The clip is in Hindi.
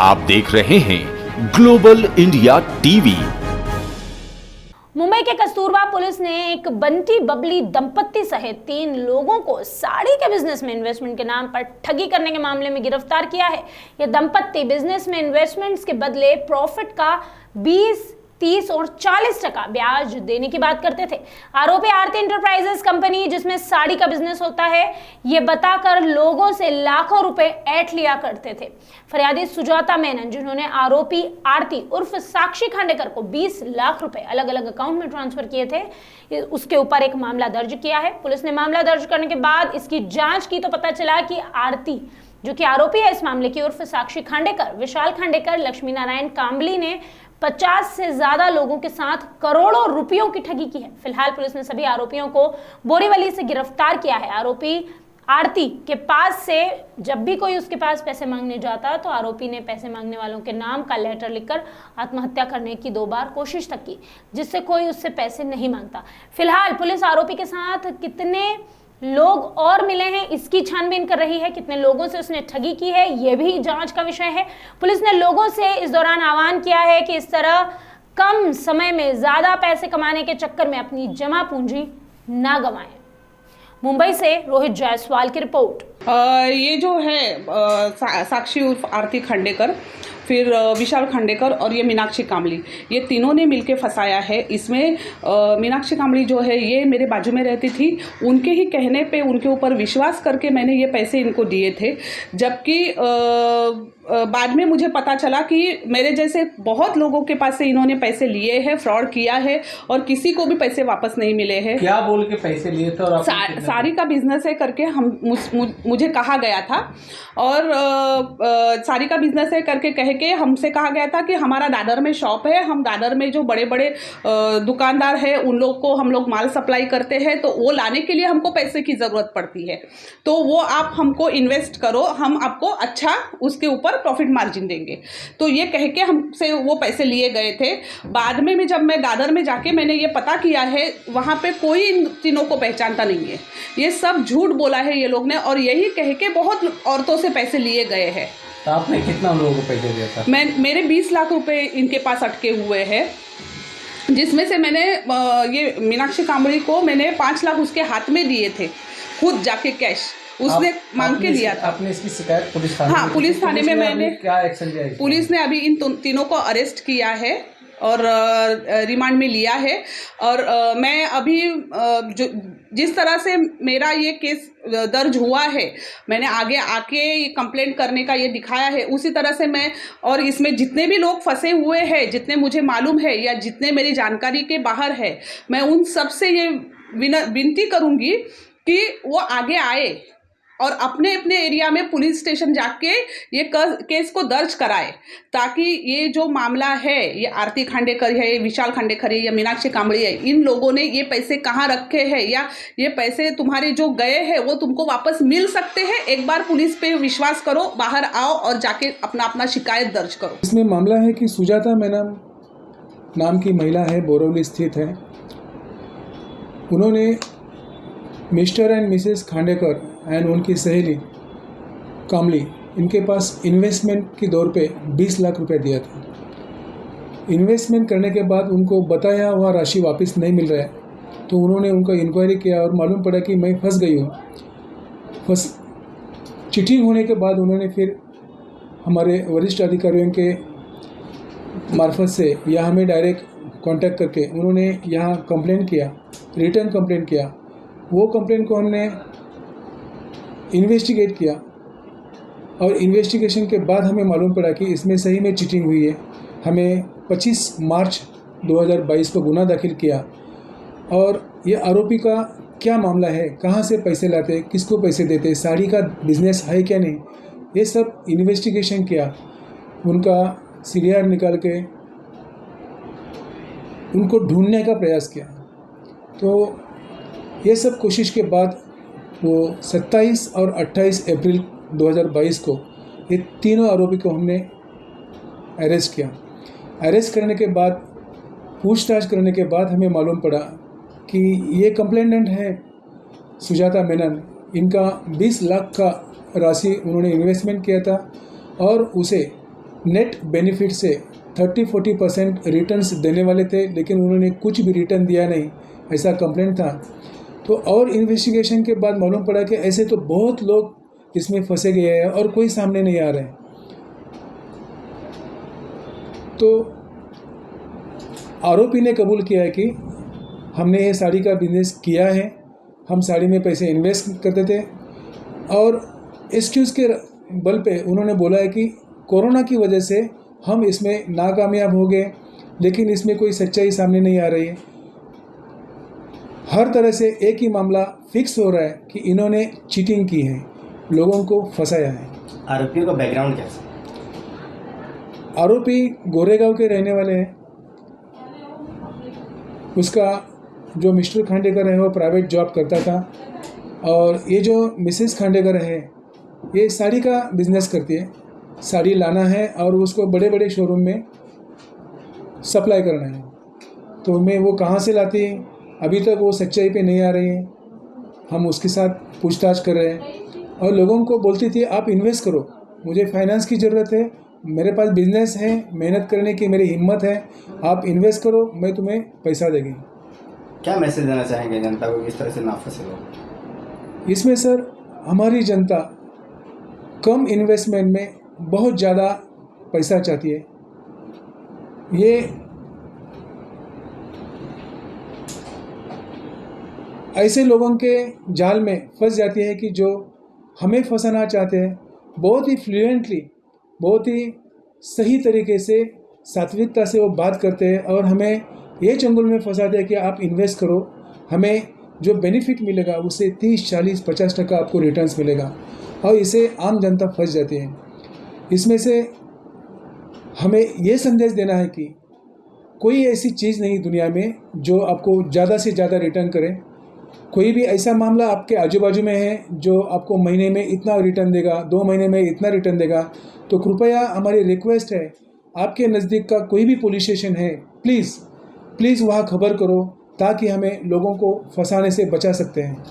आप देख रहे हैं ग्लोबल इंडिया टीवी। मुंबई के कस्तूरबा पुलिस ने एक बंटी बबली दंपत्ति सहित 3 लोगों को साड़ी के बिजनेस में इन्वेस्टमेंट के नाम पर ठगी करने के मामले में गिरफ्तार किया है। यह दंपत्ति बिजनेस में इन्वेस्टमेंट्स के बदले प्रॉफिट का 20, 30 और 40% ब्याज देने की बात करते थे। आरोपी आरती इंटरप्राइजेस कंपनी, जिसमें साड़ी का बिजनेस होता है, ये बताकर लोगों से लाखों रुपए ऐंठ लिया करते थे। फरियादी सुजाता मेनन, जिन्होंने आरोपी आरती उर्फ साक्षी खांडेकर को 20 लाख रुपए अलग अलग अकाउंट में ट्रांसफर किए थे, उसके ऊपर एक मामला दर्ज किया है। पुलिस ने मामला दर्ज करने के बाद इसकी जांच की तो पता चला कि आरती, जो कि आरोपी है इस मामले की, उर्फ साक्षी खांडेकर, विशाल खांडेकर, लक्ष्मी नारायण कांबली ने 50 से ज्यादा लोगों के साथ करोड़ों रुपयों की ठगी की है। फिलहाल पुलिस ने सभी आरोपियों को बोरीवली से गिरफ्तार किया है। आरोपी आरती के पास से जब भी कोई उसके पास पैसे मांगने जाता तो आरोपी ने पैसे मांगने वालों के नाम का लेटर लिखकर आत्महत्या करने की 2 बार कोशिश तक की, जिससे कोई उससे पैसे नहीं मांगता। फिलहाल पुलिस आरोपी के साथ कितने लोग और मिले हैं इसकी छानबीन कर रही है। कितने लोगों से उसने ठगी की है यह भी जांच का विषय है। पुलिस ने लोगों से इस दौरान आह्वान किया है कि इस तरह कम समय में ज्यादा पैसे कमाने के चक्कर में अपनी जमा पूंजी ना गंवाएं। मुंबई से रोहित जायसवाल की रिपोर्ट। ये जो है साक्षी उर्फ आरती खांडेकर, फिर विशाल खांडेकर और ये मीनाक्षी कांबली, ये तीनों ने मिलके फंसाया है। इसमें मीनाक्षी कांबली जो है ये मेरे बाजू में रहती थी, उनके ही कहने पे उनके ऊपर विश्वास करके मैंने ये पैसे इनको दिए थे। जबकि बाद में मुझे पता चला कि मेरे जैसे बहुत लोगों के पास से इन्होंने पैसे लिए हैं, फ्रॉड किया है और किसी को भी पैसे वापस नहीं मिले हैं। क्या बोल के पैसे लिए थे? और साड़ी का बिजनेस है करके मुझे कहा गया था, और साड़ी का बिजनेस है करके कह के हमसे कहा गया था कि हमारा दादर में शॉप है, हम दादर में जो बड़े बड़े दुकानदार हैं उन लोग को हम लोग माल सप्लाई करते हैं, तो वो लाने के लिए हमको पैसे की ज़रूरत पड़ती है, तो वो आप हमको इन्वेस्ट करो, हम आपको अच्छा उसके ऊपर प्रॉफिट मार्जिन देंगे। तो ये कह के हमसे वो पैसे लिए गए थे। बाद में जब मैं दादर में जाके मैंने ये पता किया है, वहाँ पे कोई इन तीनों को पहचानता नहीं है। ये सब झूठ बोला है ये लोग ने, और यही कह के बहुत औरतों से पैसे लिए गए हैं। तो आपने कितना लोगों को पैसे दिया था? मेरे 20 लाख रुपए इनके पास अटके हुए हैं, जिसमें से मैंने ये मीनाक्षी कांबड़ी को मैंने 5 लाख उसके हाथ में दिए थे, खुद जाके कैश उसने मांग के लिया था। आपने इसकी शिकायत पुलिस थाने? हाँ, पुलिस थाने में मैंने क्या एक्शन लिया? पुलिस ने अभी इन तीनों को अरेस्ट किया है और रिमांड में लिया है। और मैं अभी जो जिस तरह से मेरा ये केस दर्ज हुआ है, मैंने आगे आके कंप्लेंट करने का ये दिखाया है, उसी तरह से मैं, और इसमें जितने भी लोग फंसे हुए हैं, जितने मुझे मालूम है या जितने मेरी जानकारी के बाहर है, मैं उन सब से ये विनती करूँगी कि वो आगे आए और अपने अपने एरिया में पुलिस स्टेशन जाके ये केस को दर्ज कराए, ताकि ये जो मामला है, ये आरती खांडेकर है, विशाल खांडेकर है या मीनाक्षी कांबड़ी है, इन लोगों ने ये पैसे कहाँ रखे हैं या ये पैसे तुम्हारे जो गए हैं वो तुमको वापस मिल सकते हैं। एक बार पुलिस पे विश्वास करो, बाहर आओ और जाके अपना शिकायत दर्ज करो। इसमें मामला है कि सुजाता मेनन नाम की महिला है, बोरीवली स्थित है। उन्होंने mister and Mrs Khandekar and उनकी सहेली कामली, इनके पास इन्वेस्टमेंट के दौर पे 20 लाख रुपए दिया था। इन्वेस्टमेंट करने के बाद उनको बताया हुआ राशि वापस नहीं मिल रहा है, तो उन्होंने उनका इंक्वायरी किया और मालूम पड़ा कि मैं फंस गई हूँ। चीटिंग होने के बाद उन्होंने फिर हमारे वरिष्ठ अधिकारियों के मार्फत से या हमें डायरेक्ट कांटेक्ट करके उन्होंने यहाँ कंप्लेंट किया, रिटर्न कंप्लेंट किया। वो कंप्लेंट को हमने इन्वेस्टिगेट किया और इन्वेस्टिगेशन के बाद हमें मालूम पड़ा कि इसमें सही में चीटिंग हुई है। हमें 25 मार्च 2022 को गुना दाखिल किया, और ये आरोपी का क्या मामला है, कहाँ से पैसे लाते, किसको पैसे देते, साड़ी का बिजनेस है क्या नहीं, ये सब इन्वेस्टिगेशन किया। उनका CDR निकाल के उनको ढूंढने का प्रयास किया। तो ये सब कोशिश के बाद वो 27 और 28 अप्रैल 2022 को ये तीनों आरोपी को हमने अरेस्ट किया। अरेस्ट करने के बाद पूछताछ करने के बाद हमें मालूम पड़ा कि ये कंप्लेनेंट है सुजाता मेनन, इनका 20 लाख का राशि उन्होंने इन्वेस्टमेंट किया था और उसे नेट बेनिफिट से 30-40% रिटर्न्स देने वाले थे, लेकिन उन्होंने कुछ भी रिटर्न दिया नहीं, ऐसा कंप्लेंट था। तो और इन्वेस्टिगेशन के बाद मालूम पड़ा कि ऐसे तो बहुत लोग इसमें फंसे गए हैं और कोई सामने नहीं आ रहे हैं। तो आरोपी ने कबूल किया है कि हमने ये साड़ी का बिजनेस किया है, हम साड़ी में पैसे इन्वेस्ट करते थे और एक्सक्यूज़ के बल पे उन्होंने बोला है कि कोरोना की वजह से हम इसमें नाकामयाब हो गए, लेकिन इसमें कोई सच्चाई सामने नहीं आ रही है। हर तरह से एक ही मामला फिक्स हो रहा है कि इन्होंने चीटिंग की है, लोगों को फंसाया है। आरोपियों का बैकग्राउंड क्या है? आरोपी गोरेगांव के रहने वाले हैं। उसका जो मिस्टर खांडेकर है वो प्राइवेट जॉब करता था और ये जो मिसेस खांडेकर है ये साड़ी का बिजनेस करती है। साड़ी लाना है और उसको बड़े बड़े शोरूम में सप्लाई करना है। तो मैं वो कहाँ से लाती है, अभी तक वो सच्चाई पे नहीं आ रही है। हम उसके साथ पूछताछ कर रहे हैं और लोगों को बोलती थी आप इन्वेस्ट करो, मुझे फाइनेंस की ज़रूरत है, मेरे पास बिजनेस है, मेहनत करने की मेरी हिम्मत है, आप इन्वेस्ट करो, मैं तुम्हें पैसा देगी। क्या मैसेज देना चाहेंगे जनता को, किस तरह से ना फंसे लोग? इसमें सर हमारी जनता कम इन्वेस्टमेंट में बहुत ज़्यादा पैसा चाहती है। ये ऐसे लोगों के जाल में फंस जाती है कि जो हमें फंसाना चाहते हैं, बहुत ही फ्लुएंटली, बहुत ही सही तरीके से, सात्विकता से वो बात करते हैं और हमें ये चंगुल में फंसाते हैं कि आप इन्वेस्ट करो, हमें जो बेनिफिट मिलेगा उससे 30-40-50% आपको रिटर्न्स मिलेगा और इसे आम जनता फंस जाती है। इसमें से हमें ये संदेश देना है कि कोई ऐसी चीज़ नहीं दुनिया में जो आपको ज़्यादा से ज़्यादा रिटर्न करे। कोई भी ऐसा मामला आपके आजू बाजू में है जो आपको महीने में इतना रिटर्न देगा, 2 महीने में इतना रिटर्न देगा, तो कृपया हमारी रिक्वेस्ट है, आपके नज़दीक का कोई भी पुलिस स्टेशन है, प्लीज़ वहाँ खबर करो ताकि हमें लोगों को फंसाने से बचा सकते हैं।